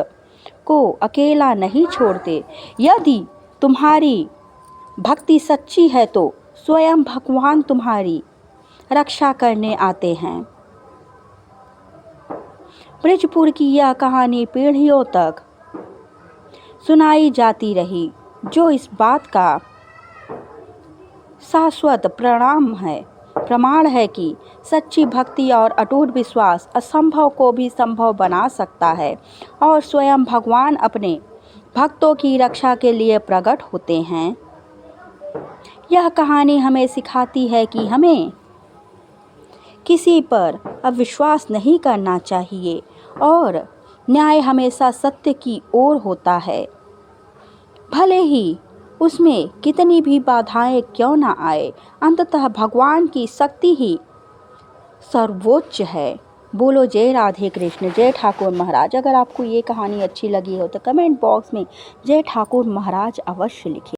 को अकेला नहीं छोड़ते। यदि तुम्हारी भक्ति सच्ची है तो स्वयं भगवान तुम्हारी रक्षा करने आते हैं। ब्रिजपुर की यह कहानी पीढ़ियों तक सुनाई जाती रही, जो इस बात का शाश्वत प्रमाण है कि सच्ची भक्ति और अटूट विश्वास असंभव को भी संभव बना सकता है और स्वयं भगवान अपने भक्तों की रक्षा के लिए प्रकट होते हैं। यह कहानी हमें सिखाती है कि हमें किसी पर अविश्वास नहीं करना चाहिए और न्याय हमेशा सत्य की ओर होता है, भले ही उसमें कितनी भी बाधाएं क्यों ना आए। अंततः भगवान की शक्ति ही सर्वोच्च है। बोलो जय राधे कृष्ण, जय ठाकुर महाराज। अगर आपको ये कहानी अच्छी लगी हो तो कमेंट बॉक्स में जय ठाकुर महाराज अवश्य लिखें।